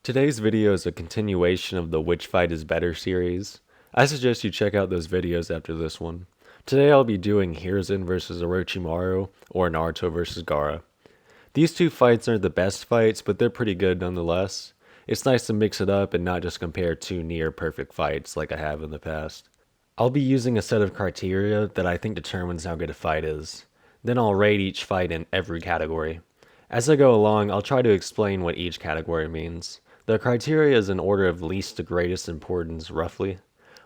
Today's video is a continuation of the Which Fight is Better series. I suggest you check out those videos after this one. Today I'll be doing Hiruzen vs Orochimaru or Naruto vs Gaara. These two fights aren't the best fights, but they're pretty good nonetheless. It's nice to mix it up and not just compare two near perfect fights like I have in the past. I'll be using a set of criteria that I think determines how good a fight is. Then I'll rate each fight in every category. As I go along, I'll try to explain what each category means. The criteria is in order of least to greatest importance, roughly.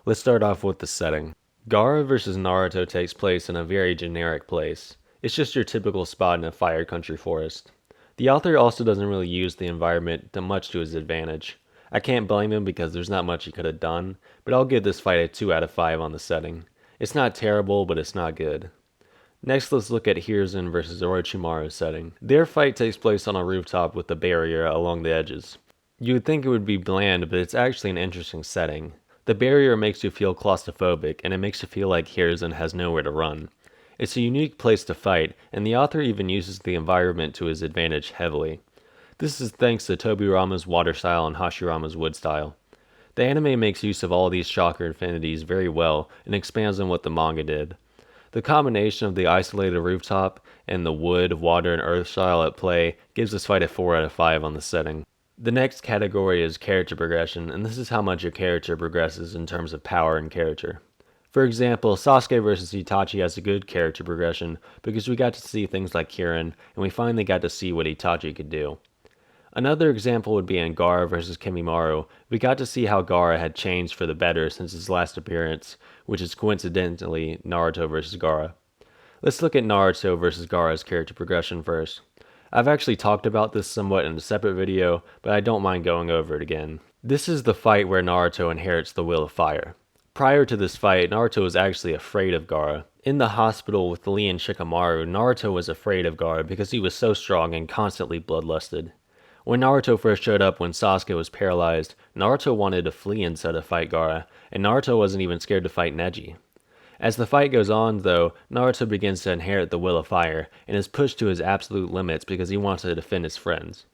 Let's start off with the setting. Gaara vs Naruto takes place in a very generic place. It's just your typical spot in a fire country forest. The author also doesn't really use the environment much to his advantage. I can't blame him because there's not much he could have done, but I'll give this fight a 2 out of 5 on the setting. It's not terrible, but it's not good. Next, let's look at Hiruzen vs Orochimaru's setting. Their fight takes place on a rooftop with a barrier along the edges. You would think it would be bland, but it's actually an interesting setting. The barrier makes you feel claustrophobic, and it makes you feel like Hiruzen has nowhere to run. It's a unique place to fight, and the author even uses the environment to his advantage heavily. This is thanks to Tobirama's water style and Hashirama's wood style. The anime makes use of all these chakra infinities very well and expands on what the manga did. The combination of the isolated rooftop and the wood, water, and earth style at play gives this fight a 4 out of 5 on the setting. The next category is character progression, and this is how much your character progresses in terms of power and character. For example, Sasuke vs Itachi has a good character progression because we got to see things like Kirin, and we finally got to see what Itachi could do. Another example would be in Gaara vs Kimimaru. We got to see how Gaara had changed for the better since his last appearance, which is coincidentally Naruto vs Gaara. Let's look at Naruto vs Gaara's character progression first. I've actually talked about this somewhat in a separate video, but I don't mind going over it again. This is the fight where Naruto inherits the Will of Fire. Prior to this fight, Naruto was actually afraid of Gaara. In the hospital with Lee and Shikamaru, Naruto was afraid of Gaara because he was so strong and constantly bloodlusted. When Naruto first showed up when Sasuke was paralyzed, Naruto wanted to flee instead of fight Gaara, and Naruto wasn't even scared to fight Neji. As the fight goes on, though, Naruto begins to inherit the Will of Fire, and is pushed to his absolute limits because he wants to defend his friends.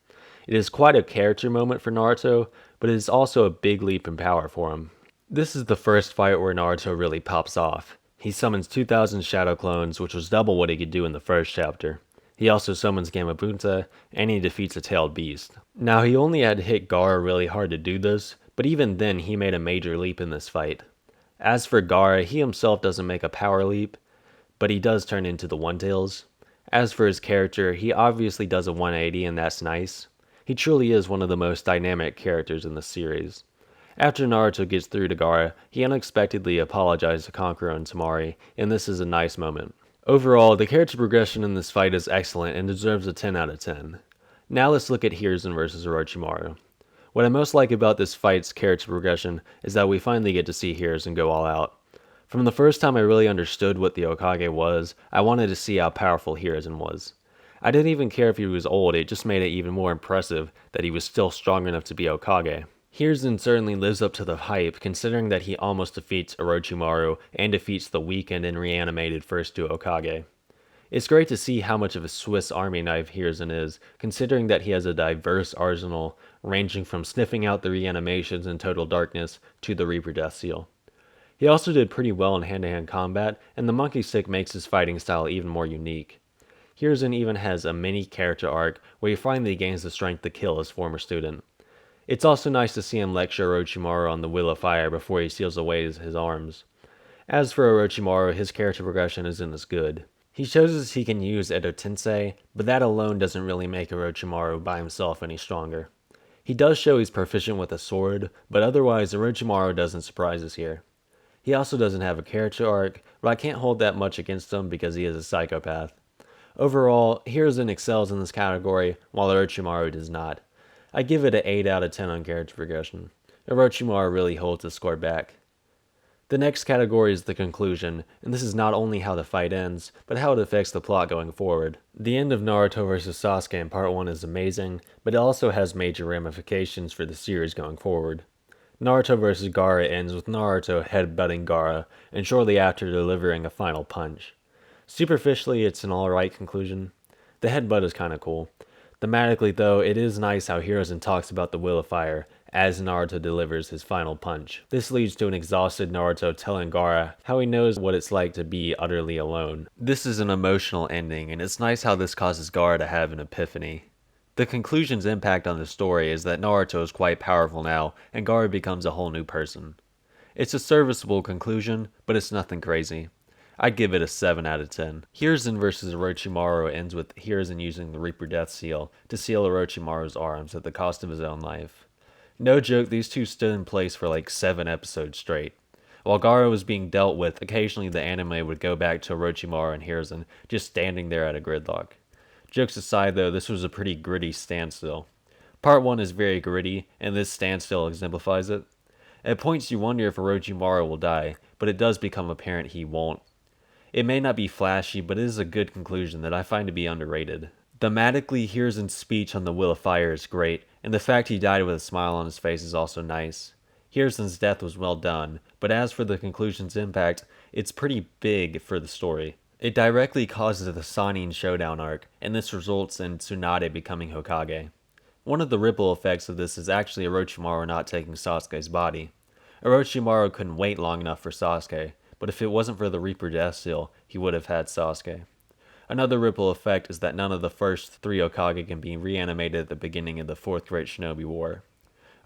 It is quite a character moment for Naruto, but it is also a big leap in power for him. This is the first fight where Naruto really pops off. He summons 2,000 shadow clones, which was double what he could do in the first chapter. He also summons Gamabunta, and he defeats a tailed beast. Now, he only had to hit Gaara really hard to do this, but even then he made a major leap in this fight. As for Gaara, he himself doesn't make a power leap, but he does turn into the One-Tails. As for his character, he obviously does a 180 and that's nice. He truly is one of the most dynamic characters in the series. After Naruto gets through to Gaara, he unexpectedly apologizes to Kankuro and Temari, and this is a nice moment. Overall, the character progression in this fight is excellent and deserves a 10 out of 10. Now let's look at Hiruzen vs Orochimaru. What I most like about this fight's character progression is that we finally get to see Hiruzen go all out. From the first time I really understood what the Hokage was, I wanted to see how powerful Hiruzen was. I didn't even care if he was old, it just made it even more impressive that he was still strong enough to be Hokage. Hiruzen certainly lives up to the hype, considering that he almost defeats Orochimaru and defeats the weakened and reanimated first two Hokage. It's great to see how much of a Swiss Army knife Hiruzen is, considering that he has a diverse arsenal, ranging from sniffing out the reanimations in total darkness to the Reaper Death Seal. He also did pretty well in hand-to-hand combat, and the monkey stick makes his fighting style even more unique. Hiruzen even has a mini character arc where he finally gains the strength to kill his former student. It's also nice to see him lecture Orochimaru on the Will of Fire before he seals away his arms. As for Orochimaru, his character progression isn't as good. He shows us he can use Edo Tensei, but that alone doesn't really make Orochimaru by himself any stronger. He does show he's proficient with a sword, but otherwise Orochimaru doesn't surprise us here. He also doesn't have a character arc, but I can't hold that much against him because he is a psychopath. Overall, Hiruzen excels in this category, while Orochimaru does not. I give it an 8 out of 10 on character progression. Orochimaru really holds the score back. The next category is the conclusion, and this is not only how the fight ends, but how it affects the plot going forward. The end of Naruto vs Sasuke in part 1 is amazing, but it also has major ramifications for the series going forward. Naruto vs Gaara ends with Naruto headbutting Gaara, and shortly after delivering a final punch. Superficially, it's an alright conclusion. The headbutt is kinda cool. Thematically, though, it is nice how Hiruzen talks about the Will of Fire as Naruto delivers his final punch. This leads to an exhausted Naruto telling Gaara how he knows what it's like to be utterly alone. This is an emotional ending, and it's nice how this causes Gaara to have an epiphany. The conclusion's impact on the story is that Naruto is quite powerful now, and Gaara becomes a whole new person. It's a serviceable conclusion, but it's nothing crazy. I'd give it a 7 out of 10. Hiruzen vs. Orochimaru ends with Hiruzen using the Reaper Death Seal to seal Orochimaru's arms at the cost of his own life. No joke, these two stood in place for like 7 episodes straight. While Gaara was being dealt with, occasionally the anime would go back to Orochimaru and Hiruzen just standing there at a gridlock. Jokes aside though, this was a pretty gritty standstill. Part 1 is very gritty, and this standstill exemplifies it. At points you wonder if Orochimaru will die, but it does become apparent he won't. It may not be flashy, but it is a good conclusion that I find to be underrated. Thematically, Hiruzen's speech on the Will of Fire is great, and the fact he died with a smile on his face is also nice. Hiruzen's death was well done, but as for the conclusion's impact, it's pretty big for the story. It directly causes the Sannin Showdown arc, and this results in Tsunade becoming Hokage. One of the ripple effects of this is actually Orochimaru not taking Sasuke's body. Orochimaru couldn't wait long enough for Sasuke, but if it wasn't for the Reaper Death Seal, he would have had Sasuke. Another ripple effect is that none of the first 3 Hokage can be reanimated at the beginning of the 4th Great Shinobi War.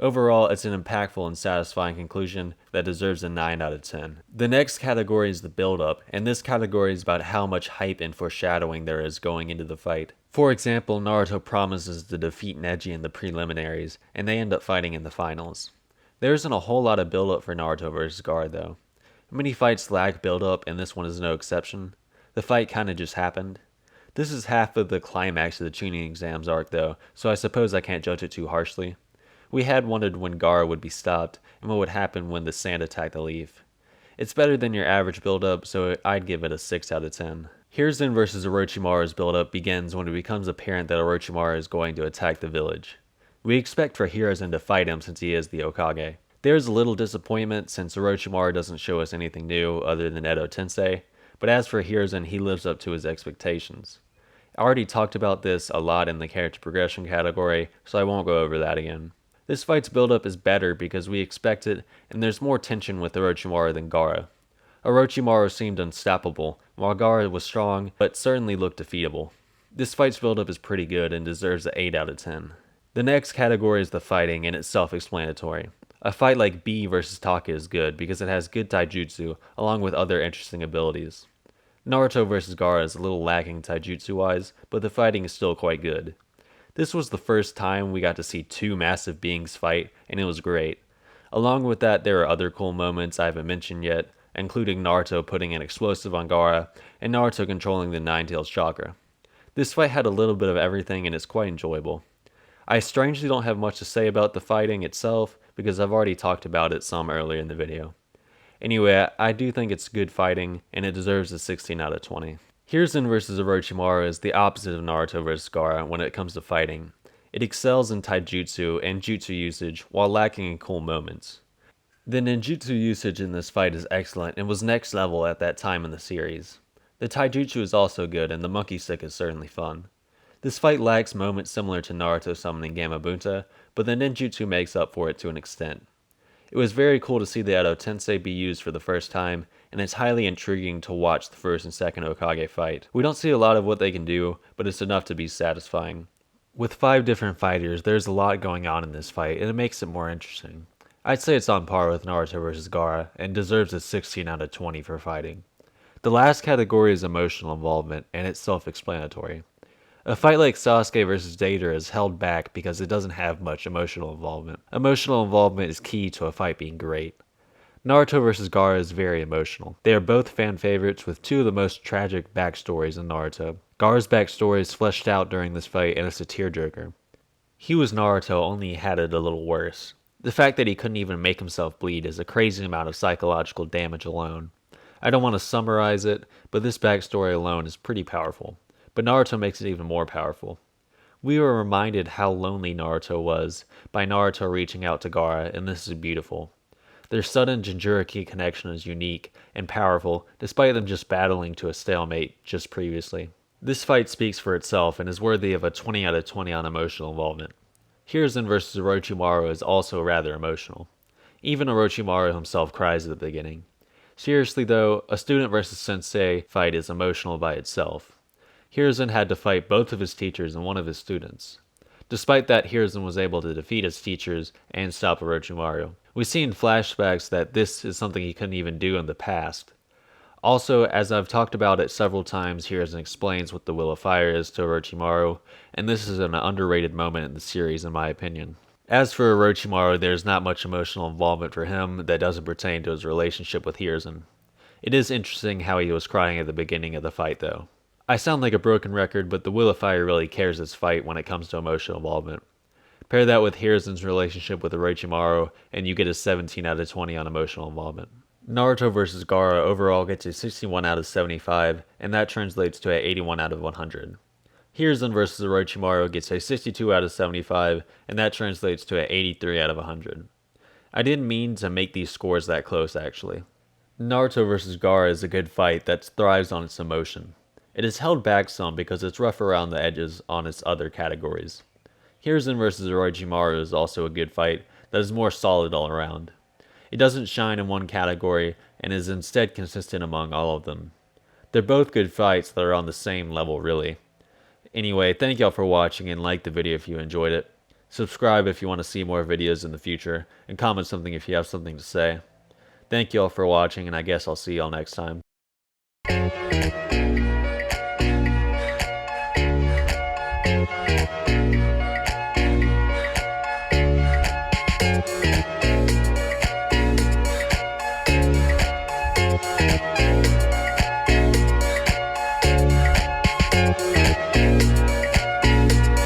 Overall, it's an impactful and satisfying conclusion that deserves a 9 out of 10. The next category is the build-up, and this category is about how much hype and foreshadowing there is going into the fight. For example, Naruto promises to defeat Neji in the preliminaries, and they end up fighting in the finals. There isn't a whole lot of build-up for Naruto vs. Gaara though. Many fights lack build-up, and this one is no exception. The fight kinda just happened. This is half of the climax of the Chunin exams arc though, so I suppose I can't judge it too harshly. We had wondered when Gaara would be stopped, and what would happen when the sand attacked the leaf. It's better than your average build-up, so I'd give it a 6 out of 10. Hiruzen vs. Orochimaru's build-up begins when it becomes apparent that Orochimaru is going to attack the village. We expect for Hiruzen to fight him since he is the Hokage. There's a little disappointment since Orochimaru doesn't show us anything new other than Edo Tensei, but as for Hiruzen, he lives up to his expectations. I already talked about this a lot in the character progression category, so I won't go over that again. This fight's build-up is better because we expect it, and there's more tension with Orochimaru than Gaara. Orochimaru seemed unstoppable, while Gaara was strong, but certainly looked defeatable. This fight's build-up is pretty good and deserves an 8 out of 10. The next category is the fighting, and it's self-explanatory. A fight like B vs. Taka is good because it has good taijutsu along with other interesting abilities. Naruto vs. Gaara is a little lacking taijutsu-wise, but the fighting is still quite good. This was the first time we got to see 2 massive beings fight, and it was great. Along with that, there are other cool moments I haven't mentioned yet, including Naruto putting an explosive on Gaara, and Naruto controlling the Nine-Tails chakra. This fight had a little bit of everything, and it's quite enjoyable. I strangely don't have much to say about the fighting itself, because I've already talked about it some earlier in the video. Anyway, I do think it's good fighting, and it deserves a 16 out of 20. Hiruzen vs. Orochimaru is the opposite of Naruto vs. Gaara when it comes to fighting. It excels in taijutsu and jutsu usage while lacking in cool moments. The ninjutsu usage in this fight is excellent and was next level at that time in the series. The taijutsu is also good, and the monkey stick is certainly fun. This fight lacks moments similar to Naruto summoning Gamabunta, but the ninjutsu makes up for it to an extent. It was very cool to see the Edo Tensei be used for the first time, and it's highly intriguing to watch the first and second Hokage fight. We don't see a lot of what they can do, but it's enough to be satisfying. With 5 different fighters, there's a lot going on in this fight, and it makes it more interesting. I'd say it's on par with Naruto vs. Gaara, and deserves a 16 out of 20 for fighting. The last category is emotional involvement, and it's self-explanatory. A fight like Sasuke vs. Deidara is held back because it doesn't have much emotional involvement. Emotional involvement is key to a fight being great. Naruto vs. Gaara is very emotional. They are both fan favorites with 2 of the most tragic backstories in Naruto. Gaara's backstory is fleshed out during this fight and it's a tearjerker. He was Naruto, only he had it a little worse. The fact that he couldn't even make himself bleed is a crazy amount of psychological damage alone. I don't want to summarize it, but this backstory alone is pretty powerful. But Naruto makes it even more powerful. We were reminded how lonely Naruto was by Naruto reaching out to Gaara, and this is beautiful. Their sudden Jinchuriki connection is unique and powerful, despite them just battling to a stalemate just previously. This fight speaks for itself and is worthy of a 20 out of 20 on emotional involvement. Hiruzen vs. Orochimaru is also rather emotional. Even Orochimaru himself cries at the beginning. Seriously though, a student versus sensei fight is emotional by itself. Hiruzen had to fight both of his teachers and one of his students. Despite that, Hiruzen was able to defeat his teachers and stop Orochimaru. We see in flashbacks that this is something he couldn't even do in the past. Also, as I've talked about it several times, Hiruzen explains what the Will of Fire is to Orochimaru, and this is an underrated moment in the series in my opinion. As for Orochimaru, there's not much emotional involvement for him that doesn't pertain to his relationship with Hiruzen. It is interesting how he was crying at the beginning of the fight though. I sound like a broken record, but the Will of Fire really carries this fight when it comes to emotional involvement. Pair that with Hiruzen's relationship with Orochimaru, and you get a 17 out of 20 on emotional involvement. Naruto vs. Gaara overall gets a 61 out of 75, and that translates to an 81 out of 100. Hiruzen vs. Orochimaru gets a 62 out of 75, and that translates to an 83 out of 100. I didn't mean to make these scores that close actually. Naruto vs. Gaara is a good fight that thrives on its emotion. It is held back some because it's rough around the edges on its other categories. Hiruzen vs. Orochimaru is also a good fight that is more solid all around. It doesn't shine in one category and is instead consistent among all of them. They're both good fights that are on the same level really. Anyway, thank y'all for watching and like the video if you enjoyed it. Subscribe if you want to see more videos in the future, and comment something if you have something to say. Thank y'all for watching, and I guess I'll see y'all next time.